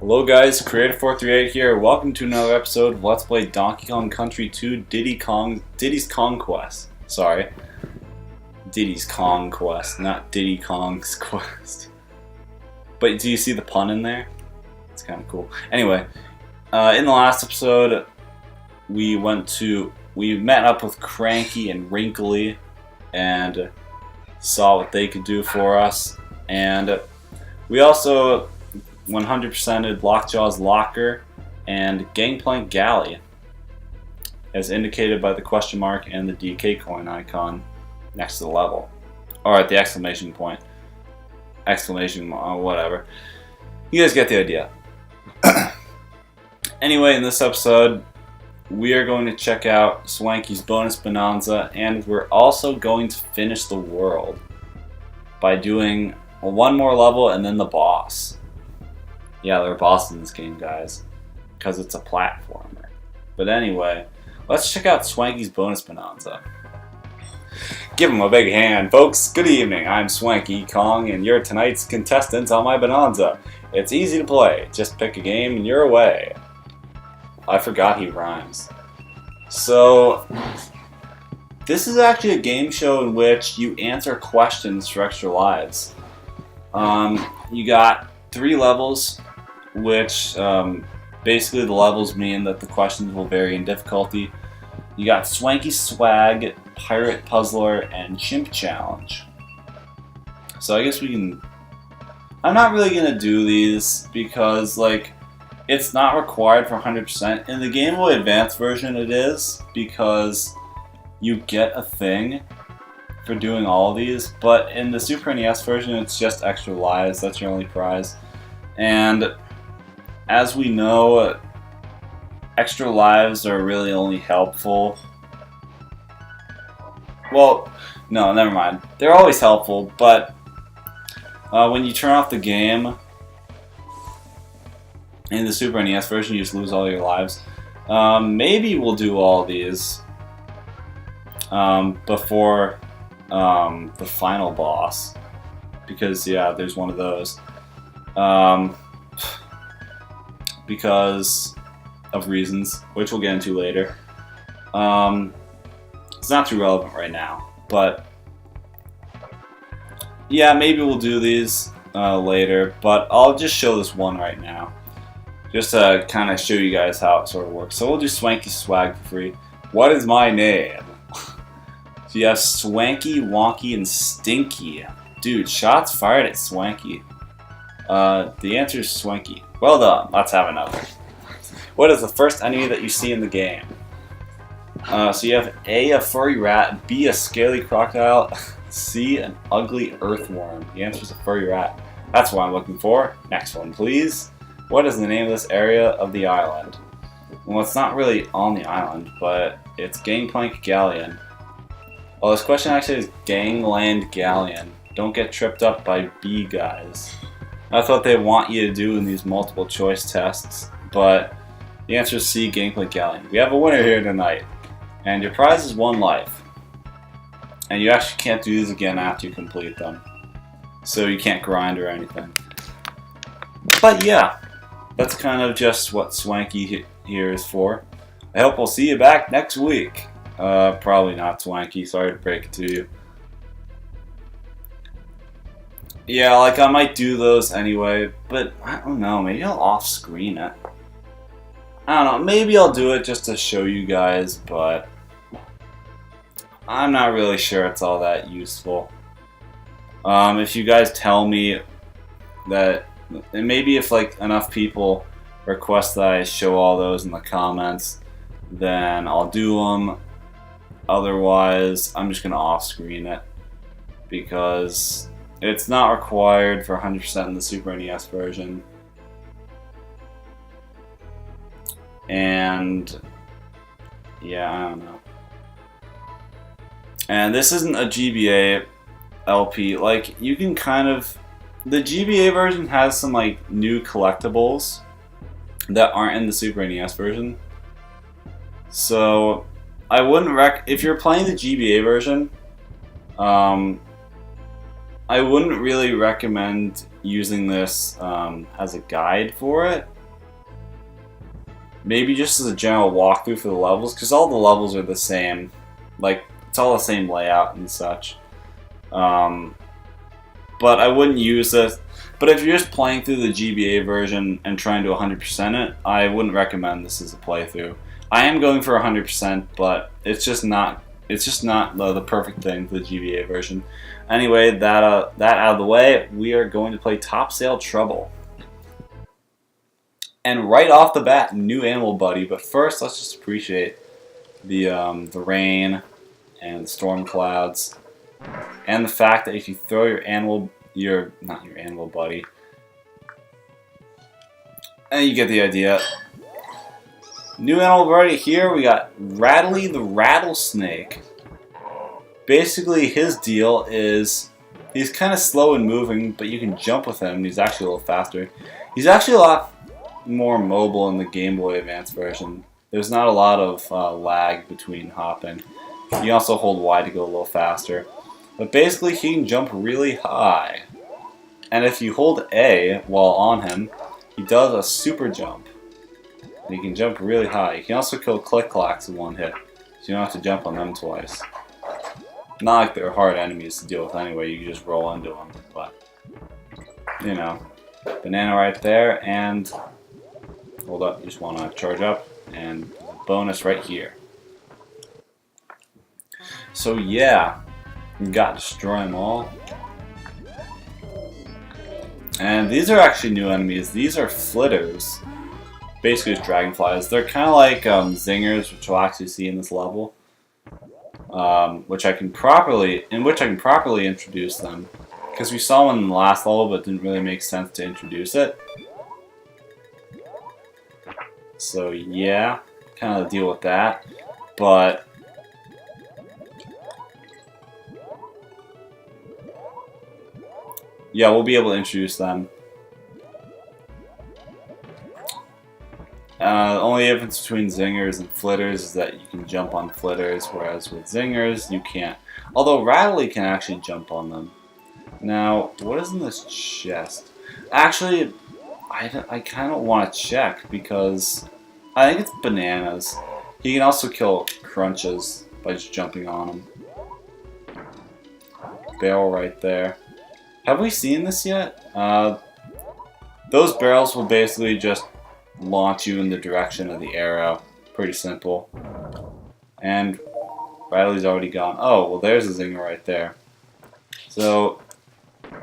Hello guys, Creator438 here. Welcome to another episode of Let's Play Donkey Kong Country 2 Diddy's Conquest. Sorry. Diddy's Conquest, not Diddy Kong's Quest. But do you see the pun in there? It's kind of cool. Anyway, in the last episode, we met up with Cranky and Wrinkly and saw what they could do for us. And we also 100%ed Lockjaw's Locker and Gangplank Galley, as indicated by the question mark and the DK coin icon next to the level, or at the exclamation point, whatever. You guys get the idea. Anyway, in this episode, we are going to check out Swanky's bonus bonanza, and we're also going to finish the world by doing one more level and then the boss. Yeah, there are bosses in this game, guys, because it's a platformer. But anyway, let's check out Swanky's bonus bonanza. Give him a big hand, folks. Good evening, I'm Swanky Kong, and you're tonight's contestants on my bonanza. It's easy to play. Just pick a game and you're away. I forgot he rhymes. So, this is actually a game show in which you answer questions for extra lives. You got 3 levels, which basically the levels mean that the questions will vary in difficulty. You got Swanky Swag, Pirate Puzzler, and Chimp Challenge. So I guess we can... I'm not really going to do these because, like, it's not required for 100%. In the Game Boy Advance version it is, because you get a thing for doing all of these, but in the Super NES version it's just extra lives. That's your only prize. And as we know, extra lives are really only helpful. Well, no, never mind. They're always helpful, but when you turn off the game in the Super NES version, you just lose all your lives. Maybe we'll do all these before the final boss, because yeah, there's one of those. Because of reasons, which we'll get into later. It's not too relevant right now, but yeah, maybe we'll do these later, but I'll just show this one right now, just to kind of show you guys how it sort of works. So we'll do Swanky Swag for free. What is my name? So you have Swanky, Wonky, and Stinky. Dude, shots fired at Swanky. The answer is Swanky. Well done. Let's have another. What is the first enemy that you see in the game? So you have A, furry rat, B, a scaly crocodile, C, an ugly earthworm. The answer is a furry rat. That's what I'm looking for. Next one, please. What is the name of this area of the island? Well, it's not really on the island, but it's Gangplank Galleon. Well, this question actually is Gangland Galleon. Don't get tripped up by B guys. That's what they want you to do in these multiple choice tests, but the answer is C, Gangplank Galleon. We have a winner here tonight, and your prize is 1 life. And you actually can't do these again after you complete them, so you can't grind or anything. But yeah, that's kind of just what Swanky here is for. I hope we'll see you back next week. Probably not, Swanky, sorry to break it to you. Yeah, like, I might do those anyway, but I don't know, maybe I'll off-screen it. I don't know, maybe I'll do it just to show you guys, but I'm not really sure it's all that useful. If you guys tell me that, and maybe if like enough people request that I show all those in the comments, then I'll do them. Otherwise, I'm just gonna off-screen it, because it's not required for 100% in the Super NES version. And yeah, I don't know. And this isn't a GBA LP. Like, you can kind of... The GBA version has some, like, new collectibles that aren't in the Super NES version. So, I wouldn't if you're playing the GBA version, I wouldn't really recommend using this as a guide for it. Maybe just as a general walkthrough for the levels, because all the levels are the same. Like, it's all the same layout and such. But I wouldn't use this. But if you're just playing through the GBA version and trying to 100% it, I wouldn't recommend this as a playthrough. I am going for 100%, but it's just not the perfect thing for the GBA version. Anyway, that out of the way, we are going to play Topsail Trouble. And right off the bat, new animal buddy. But first, let's just appreciate the rain and the storm clouds, and the fact that if you throw not your animal buddy, and you get the idea. New animal buddy here. We got Rattly the rattlesnake. Basically, his deal is he's kind of slow in moving, but you can jump with him. He's actually a little faster. He's actually a lot more mobile in the Game Boy Advance version. There's not a lot of lag between hopping. You can also hold Y to go a little faster. But basically, he can jump really high. And if you hold A while on him, he does a super jump. And he can jump really high. You can also kill Click-Clacks in one hit, so you don't have to jump on them twice. Not like they're hard enemies to deal with anyway, you can just roll into them. But, you know, banana right there, and hold up, you just want to charge up, and bonus right here. So yeah, you got to destroy them all. And these are actually new enemies. These are flitters. Basically just dragonflies. They're kind of like zingers, which we'll actually see in this level. Which I can properly introduce them. Because we saw one in the last level, but it didn't really make sense to introduce it. So yeah, kind of deal with that. But yeah, we'll be able to introduce them. The only difference between zingers and flitters is that you can jump on flitters, whereas with zingers you can't. Although Rattly can actually jump on them. Now, what is in this chest? Actually, I kind of want to check because I think it's bananas. He can also kill crunches by just jumping on them. Barrel right there. Have we seen this yet? Those barrels will basically just launch you in the direction of the arrow. Pretty simple. And Riley's already gone. Oh, well there's a zinger right there. So,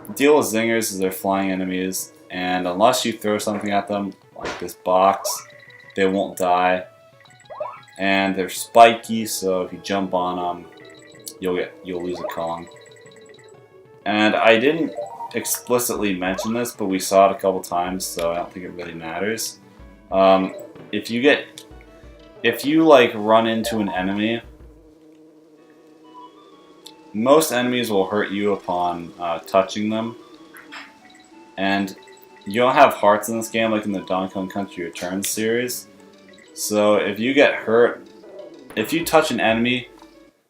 the deal with zingers is they're flying enemies, and unless you throw something at them, like this box, they won't die. And they're spiky, so if you jump on them, you'll lose a Kong. And I didn't explicitly mention this, but we saw it a couple times, so I don't think it really matters. If you like run into an enemy, most enemies will hurt you upon touching them. And you don't have hearts in this game like in the Donkey Kong Country Returns series. So if you get hurt, if you touch an enemy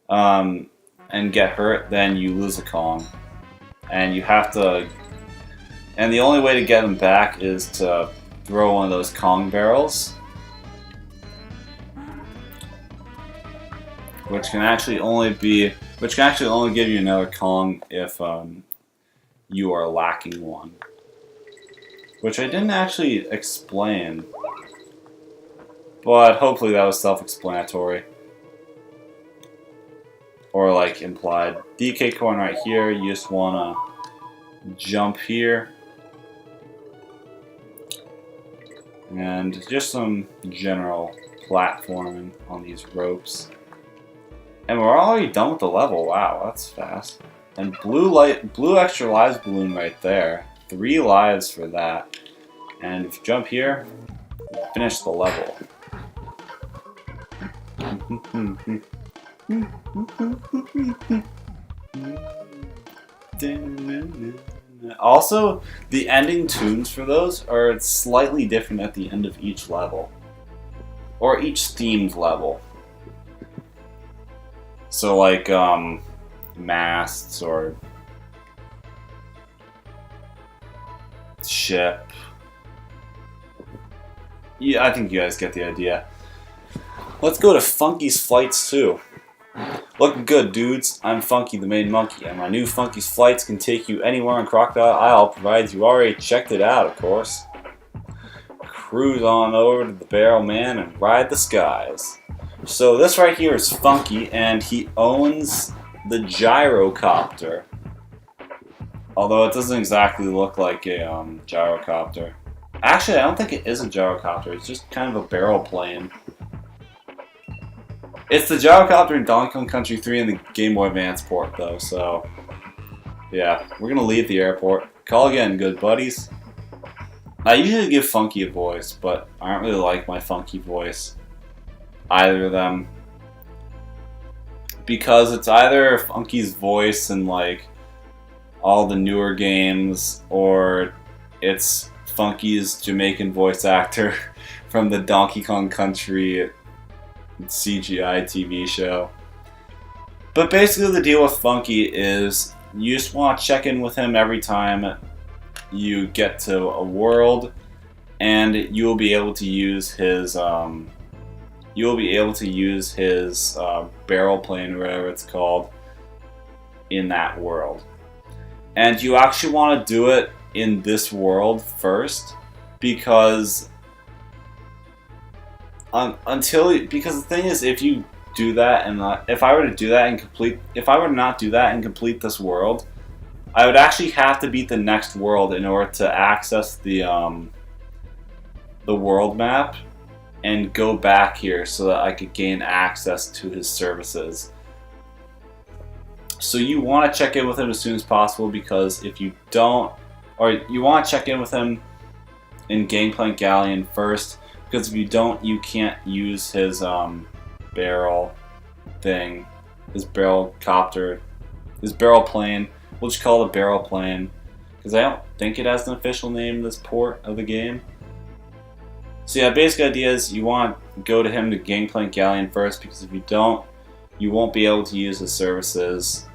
and get hurt, then you lose a Kong. And you have to, and the only way to get them back is to throw one of those Kong barrels, which can actually only give you another Kong if you are lacking one. Which I didn't actually explain, but hopefully that was self-explanatory. Or like implied. DK coin right here, you just wanna jump here. And just some general platforming on these ropes. And we're already done with the level. Wow, that's fast. And blue extra lives balloon right there. 3 lives for that. And if you jump here, finish the level. Also, the ending tunes for those are slightly different at the end of each level. Or each themed level. So like, masts or ship. Yeah, I think you guys get the idea. Let's go to Funky's Flights 2. Looking good, dudes. I'm Funky, the main monkey, and my new Funky's Flights can take you anywhere on Crocodile Isle, provided you already checked it out, of course. Cruise on over to the Barrel Man and ride the skies. So this right here is Funky, and he owns the gyrocopter. Although it doesn't exactly look like a gyrocopter. Actually, I don't think it is a gyrocopter. It's just kind of a barrel plane. It's the gyrocopter in Donkey Kong Country 3 in the Game Boy Advance port, though, so... yeah, we're gonna leave the airport. Call again, good buddies. I usually give Funky a voice, but I don't really like my Funky voice. Either of them. Because it's either Funky's voice in, like, all the newer games, or it's Funky's Jamaican voice actor from the Donkey Kong Country CGI TV show. But basically the deal with Funky is you just want to check in with him every time you get to a world, and you will be able to use his barrel plane or whatever it's called in that world. And you actually want to do it in this world first, because because the thing is, if you do that and if I were to not do that and complete this world, I would actually have to beat the next world in order to access the world map and go back here so that I could gain access to his services. So you want to check in with him as soon as possible, because if you don't, or you want to check in with him in Gangplank Galleon first, because if you don't, you can't use his barrel thing, his barrel copter, his barrel plane. We'll just call it a barrel plane, because I don't think it has an official name in this port of the game. So yeah, basic idea is you want to go to him to Gangplank Galleon first, because if you don't, you won't be able to use his services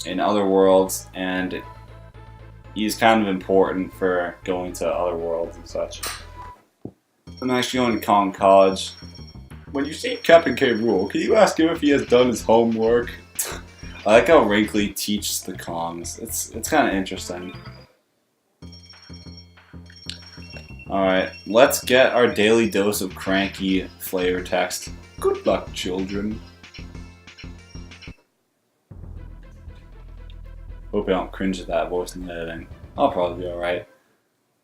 in other worlds, and he's kind of important for going to other worlds and such. I'm actually going to Kong College. When you see Captain K. Rool, can you ask him if he has done his homework? I like how Wrinkly teaches the Kongs. It's kind of interesting. Alright, let's get our daily dose of cranky flavor text. Good luck, children. Hope I don't cringe at that voice in the editing. I'll probably be alright.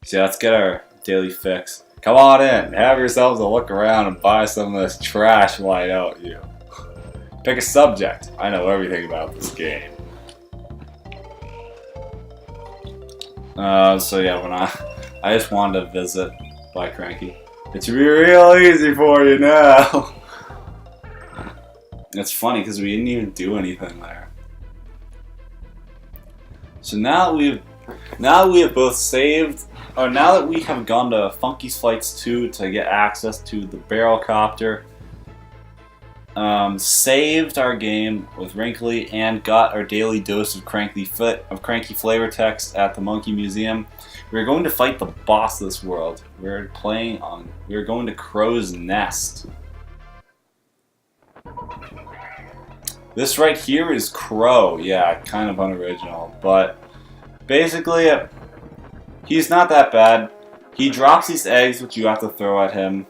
So let's get our daily fix. Come on in, have yourselves a look around and buy some of this trash while I out you. Pick a subject. I know everything about this game. So yeah, when I just wanted to visit by Cranky. It should be real easy for you now. It's funny because we didn't even do anything there. So now that we have both saved, or now that we have gone to Funky's Flights 2 to get access to the barrel copter, saved our game with Wrinkly, and got our daily dose of cranky flavor text at the Monkey Museum, we're going to fight the boss of this world. We're going to Krow's Nest. This right here is Krow. Yeah, kind of unoriginal, but basically, he's not that bad. He drops these eggs, which you have to throw at him.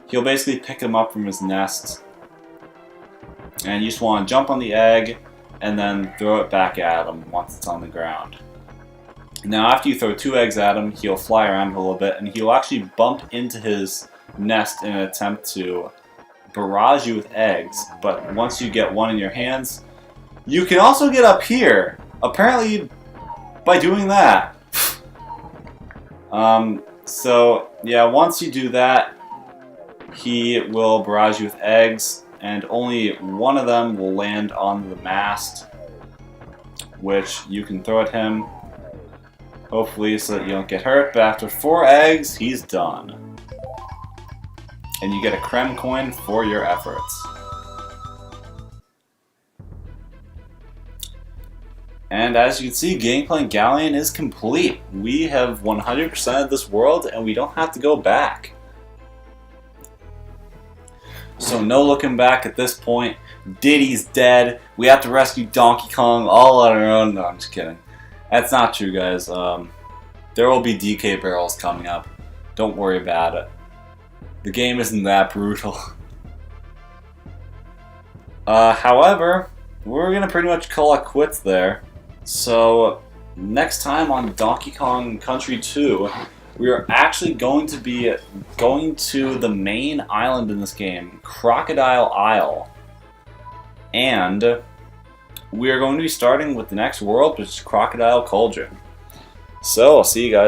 He'll basically pick them up from his nest. And you just want to jump on the egg and then throw it back at him once it's on the ground. Now, after you throw 2 eggs at him, he'll fly around a little bit, and he'll actually bump into his nest in an attempt to barrage you with eggs. But once you get one in your hands, you can also get up here. Apparently, by doing that. So, yeah, once you do that, he will barrage you with eggs, and only one of them will land on the mast, which you can throw at him, hopefully so that you don't get hurt. But after 4 eggs, he's done. And you get a creme coin for your efforts. And as you can see, Gangplank Galleon is complete. We have 100% of this world and we don't have to go back. So no looking back at this point. Diddy's dead. We have to rescue Donkey Kong all on our own. No, I'm just kidding. That's not true, guys. There will be DK barrels coming up. Don't worry about it. The game isn't that brutal. However, we're going to pretty much call it quits there. So, next time on Donkey Kong Country 2, we are actually going to be going to the main island in this game, Crocodile Isle. And we are going to be starting with the next world, which is Crocodile Cauldron. So, I'll see you guys.